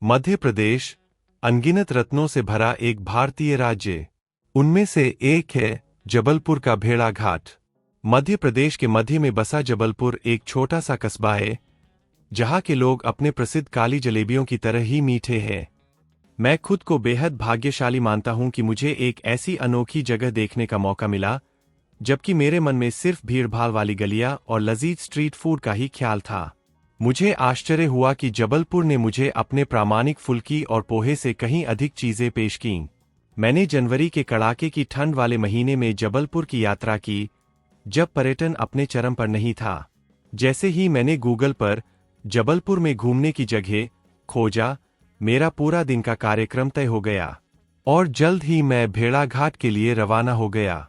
मध्य प्रदेश अनगिनत रत्नों से भरा एक भारतीय राज्य। उनमें से एक है जबलपुर का भेड़ाघाट। मध्य प्रदेश के मध्य में बसा जबलपुर एक छोटा सा कस्बा है, जहां के लोग अपने प्रसिद्ध काली जलेबियों की तरह ही मीठे हैं। मैं खुद को बेहद भाग्यशाली मानता हूं कि मुझे एक ऐसी अनोखी जगह देखने का मौका मिला, जबकि मेरे मन में सिर्फ भीड़भाड़ वाली गलियां और लजीज स्ट्रीट फूड का ही ख्याल था। मुझे आश्चर्य हुआ कि जबलपुर ने मुझे अपने प्रामाणिक फुल्की और पोहे से कहीं अधिक चीजें पेश कीं। मैंने जनवरी के कड़ाके की ठंड वाले महीने में जबलपुर की यात्रा की, जब पर्यटन अपने चरम पर नहीं था। जैसे ही मैंने गूगल पर जबलपुर में घूमने की जगह खोजा, मेरा पूरा दिन का कार्यक्रम तय हो गया और जल्द ही मैं भेड़ाघाट के लिए रवाना हो गया।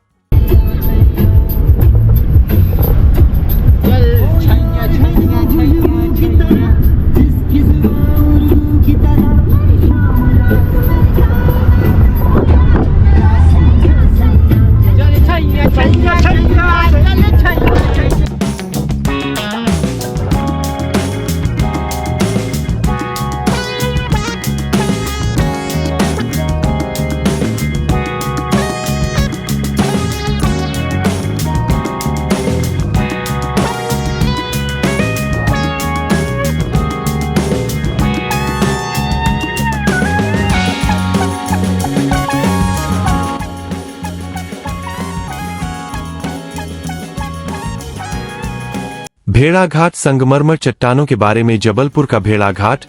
भेड़ाघाट संगमरमर चट्टानों के बारे में। जबलपुर का भेड़ाघाट,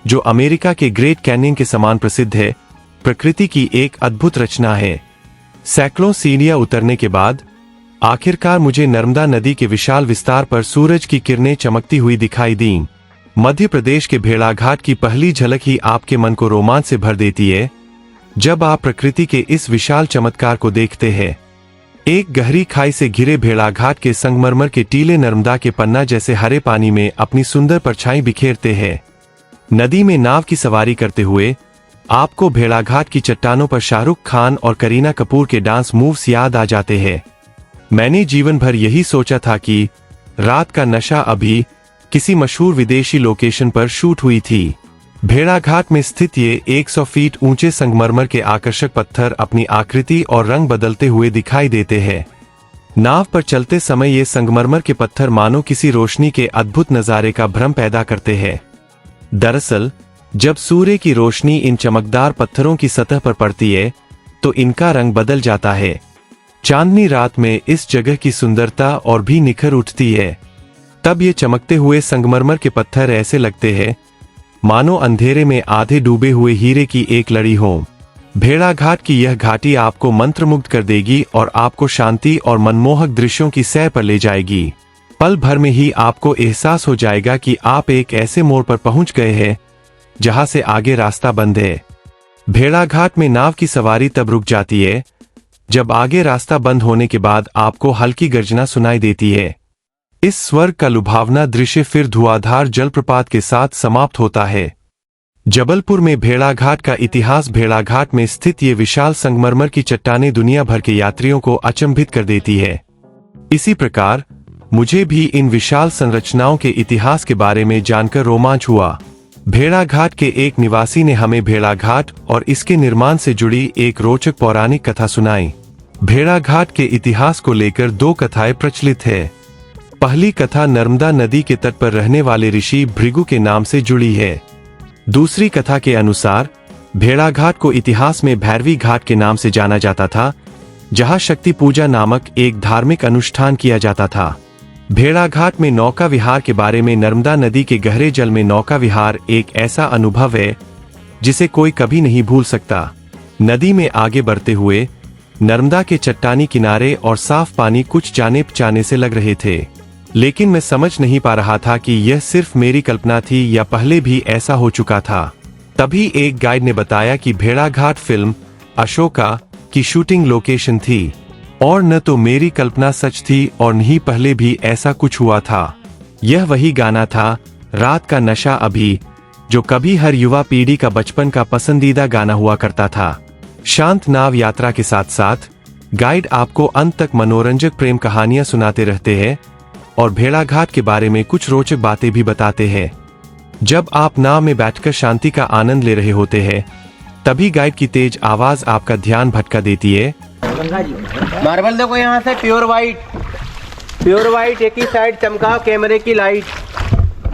जो अमेरिका के ग्रेट कैनियन के समान प्रसिद्ध है, प्रकृति की एक अद्भुत रचना है। सैकड़ों सीढ़ियां उतरने के बाद आखिरकार मुझे नर्मदा नदी के विशाल विस्तार पर सूरज की किरणें चमकती हुई दिखाई दीं। मध्य प्रदेश के भेड़ाघाट की पहली झलक ही आपके मन को रोमांच से भर देती है, जब आप प्रकृति के इस विशाल चमत्कार को देखते हैं। एक गहरी खाई से घिरे भेड़ाघाट के संगमरमर के टीले नर्मदा के पन्ना जैसे हरे पानी में अपनी सुंदर परछाई बिखेरते हैं। नदी में नाव की सवारी करते हुए आपको भेड़ाघाट की चट्टानों पर शाहरुख खान और करीना कपूर के डांस मूव्स याद आ जाते हैं। मैंने जीवन भर यही सोचा था कि रात का नशा अभी किसी मशहूर विदेशी लोकेशन पर शूट हुई थी। भेड़ाघाट में स्थित ये 100 फीट ऊंचे संगमरमर के आकर्षक पत्थर अपनी आकृति और रंग बदलते हुए दिखाई देते हैं। नाव पर चलते समय ये संगमरमर के पत्थर मानो किसी रोशनी के अद्भुत नजारे का भ्रम पैदा करते हैं। दरअसल जब सूर्य की रोशनी इन चमकदार पत्थरों की सतह पर पड़ती है, तो इनका रंग बदल जाता है। चांदनी रात में इस जगह की सुंदरता और भी निखर उठती है। तब ये चमकते हुए संगमरमर के पत्थर ऐसे लगते हैं मानो अंधेरे में आधे डूबे हुए हीरे की एक लड़ी हो। भेड़ाघाट की यह घाटी आपको मंत्रमुग्ध कर देगी और आपको शांति और मनमोहक दृश्यों की सैर पर ले जाएगी। पल भर में ही आपको एहसास हो जाएगा कि आप एक ऐसे मोड़ पर पहुंच गए हैं जहां से आगे रास्ता बंद है। भेड़ाघाट में नाव की सवारी तब रुक जाती है जब आगे रास्ता बंद होने के बाद आपको हल्की गर्जना सुनाई देती है। इस स्वर्ग का लुभावना दृश्य फिर धुआंधार जलप्रपात के साथ समाप्त होता है। जबलपुर में भेड़ाघाट का इतिहास। भेड़ाघाट में स्थित ये विशाल संगमरमर की चट्टानें दुनिया भर के यात्रियों को अचंभित कर देती है। इसी प्रकार मुझे भी इन विशाल संरचनाओं के इतिहास के बारे में जानकर रोमांच हुआ। भेड़ाघाट के एक निवासी ने हमें भेड़ाघाट और इसके निर्माण से जुड़ी एक रोचक पौराणिक कथा सुनाई। भेड़ाघाट के इतिहास को लेकर दो कथाएं प्रचलित है। पहली कथा नर्मदा नदी के तट पर रहने वाले ऋषि भृगु के नाम से जुड़ी है। दूसरी कथा के अनुसार भेड़ाघाट को इतिहास में भैरवी घाट के नाम से जाना जाता था, जहां शक्ति पूजा नामक एक धार्मिक अनुष्ठान किया जाता था। भेड़ाघाट में नौका विहार के बारे में। नर्मदा नदी के गहरे जल में नौका विहार एक ऐसा अनुभव है जिसे कोई कभी नहीं भूल सकता। नदी में आगे बढ़ते हुए नर्मदा के चट्टानी किनारे और साफ पानी कुछ जाने पहचाने से लग रहे थे, लेकिन मैं समझ नहीं पा रहा था कि यह सिर्फ मेरी कल्पना थी या पहले भी ऐसा हो चुका था। तभी एक गाइड ने बताया कि भेड़ाघाट फिल्म अशोका की शूटिंग लोकेशन थी, और न तो मेरी कल्पना सच थी और न ही पहले भी ऐसा कुछ हुआ था। यह वही गाना था, रात का नशा अभी, जो कभी हर युवा पीढ़ी का बचपन का पसंदीदा गाना हुआ करता था। शांत नाव यात्रा के साथ साथ गाइड आपको अंत तक मनोरंजक प्रेम कहानियां सुनाते रहते हैं और भेड़ाघाट के बारे में कुछ रोचक बातें भी बताते हैं। जब आप नाव में बैठकर शांति का आनंद ले रहे होते हैं, तभी गाइड की तेज आवाज आपका ध्यान भटका देती है। मार्बल देखो यहाँ से प्योर वाइट एक ही साइड चमका कैमरे की लाइट।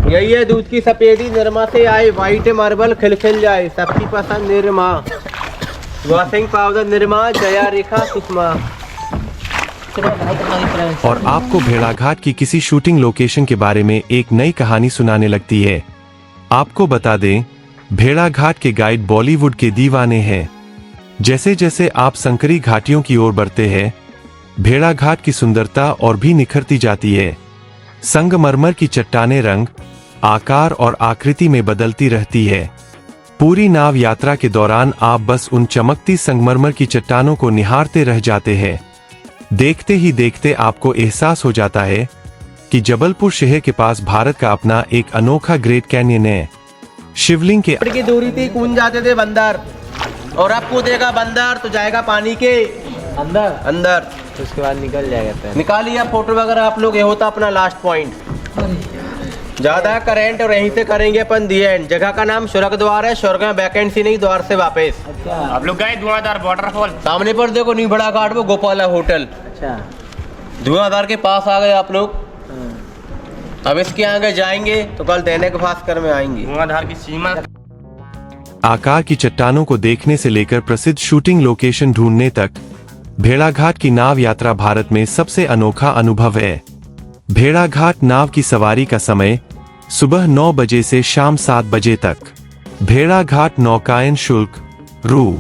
यही है दूध की सफेदी, निरमा से आए वाइट मार्बल खिलखिल जाए, सबकी पसंद निरमा। वॉशिंग पाउडर निरमा, जया रेखा सुषमा। और आपको भेड़ाघाट की किसी शूटिंग लोकेशन के बारे में एक नई कहानी सुनाने लगती है। आपको बता दें, भेड़ाघाट के गाइड बॉलीवुड के दीवाने हैं। जैसे जैसे आप संकरी घाटियों की ओर बढ़ते हैं, भेड़ाघाट की सुंदरता और भी निखरती जाती है। संगमरमर की चट्टानें रंग, आकार और आकृति में बदलती रहती है। पूरी नाव यात्रा के दौरान आप बस उन चमकती संगमरमर की चट्टानों को निहारते रह जाते हैं। देखते ही देखते आपको एहसास हो जाता है कि जबलपुर शहर के पास भारत का अपना एक अनोखा ग्रेट कैनियन है। शिवलिंग की दूरी थी, कूद जाते थे बंदर, और अब कूदेगा बंदर तो जाएगा पानी के अंदर तो उसके बाद निकल जाएगा। निकालिए फोटो वगैरह आप लोग। ये होता अपना लास्ट पॉइंट। ज्यादा करेंट और यहीं से करेंगे अपन दी एंड। जगह का नाम स्वर्ग द्वार है, स्वर्ग में वैकेंसी नहीं, द्वार से वापस। अच्छा, आप लोग गए धुआंधार वाटरफॉल? सामने पर देखो न्यू बड़ा घाट, वो गोपाला होटल। अच्छा, धुआंधार के पास आ गए आप लोग। अब इसके आगे जाएंगे तो कल दैनिक भास्कर में आएंगे। धुआंधार की सीमा। आकार की चट्टानों को देखने से लेकर प्रसिद्ध शूटिंग लोकेशन ढूंढने तक, भेड़ाघाट की नाव यात्रा भारत में सबसे अनोखा अनुभव है। भेड़ाघाट नाव की सवारी का समय सुबह 9 बजे से शाम 7 बजे तक। भेड़ाघाट नौकायन शुल्क रु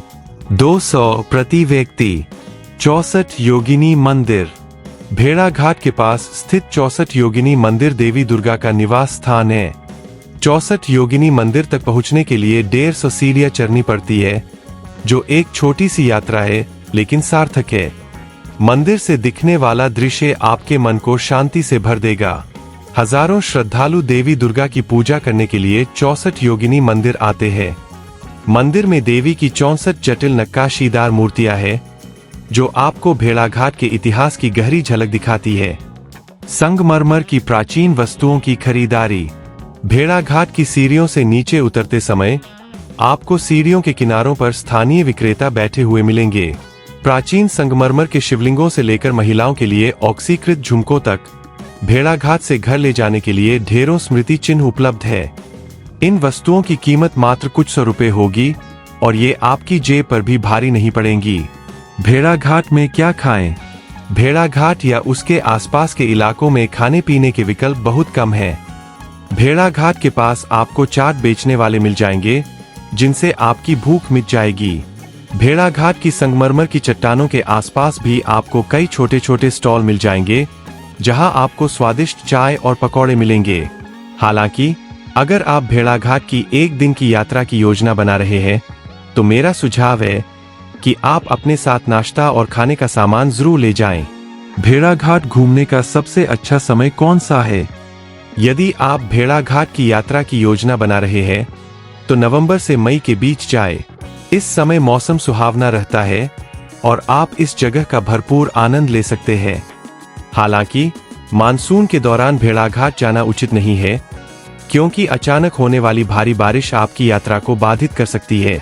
200 प्रति व्यक्ति। 64 योगिनी मंदिर। भेड़ाघाट के पास स्थित 64 योगिनी मंदिर देवी दुर्गा का निवास स्थान है। 64 योगिनी मंदिर तक पहुंचने के लिए 150 सीढ़ियां चढ़नी पड़ती है, जो एक छोटी सी यात्रा है लेकिन सार्थक है। मंदिर से दिखने वाला दृश्य आपके मन को शांति से भर देगा। हजारों श्रद्धालु देवी दुर्गा की पूजा करने के लिए 64 योगिनी मंदिर आते हैं। मंदिर में देवी की 64 जटिल नक्काशीदार मूर्तियां हैं, जो आपको भेड़ाघाट के इतिहास की गहरी झलक दिखाती है। संगमरमर की प्राचीन वस्तुओं की खरीदारी। भेड़ाघाट की सीढ़ियों से नीचे उतरते समय आपको सीढ़ियों के किनारों पर स्थानीय विक्रेता बैठे हुए मिलेंगे। प्राचीन संगमरमर के शिवलिंगों से लेकर महिलाओं के लिए ऑक्सीकृत झुमकों तक, भेड़ाघाट से घर ले जाने के लिए ढेरों स्मृति चिन्ह उपलब्ध है। इन वस्तुओं की कीमत मात्र कुछ सौ रुपए होगी और ये आपकी जेब पर भी भारी नहीं पड़ेंगी। भेड़ाघाट में क्या खाएं? भेड़ाघाट या उसके आसपास के इलाकों में खाने पीने के विकल्प बहुत कम हैं। भेड़ाघाट के पास आपको चाट बेचने वाले मिल जाएंगे, जिनसे आपकी भूख मिट जाएगी। भेड़ाघाट की संगमरमर की चट्टानों के आसपास भी आपको कई छोटे छोटे स्टॉल मिल जाएंगे, जहां आपको स्वादिष्ट चाय और पकौड़े मिलेंगे। हालांकि अगर आप भेड़ाघाट की एक दिन की यात्रा की योजना बना रहे हैं, तो मेरा सुझाव है कि आप अपने साथ नाश्ता और खाने का सामान जरूर ले जाएं। भेड़ाघाट घूमने का सबसे अच्छा समय कौन सा है? यदि आप भेड़ाघाट की यात्रा की योजना बना रहे हैं, तो नवंबर से मई के बीच जाएं। इस समय मौसम सुहावना रहता है और आप इस जगह का भरपूर आनंद ले सकते हैं। हालांकि मानसून के दौरान भेड़ाघाट जाना उचित नहीं है, क्योंकि अचानक होने वाली भारी बारिश आपकी यात्रा को बाधित कर सकती है।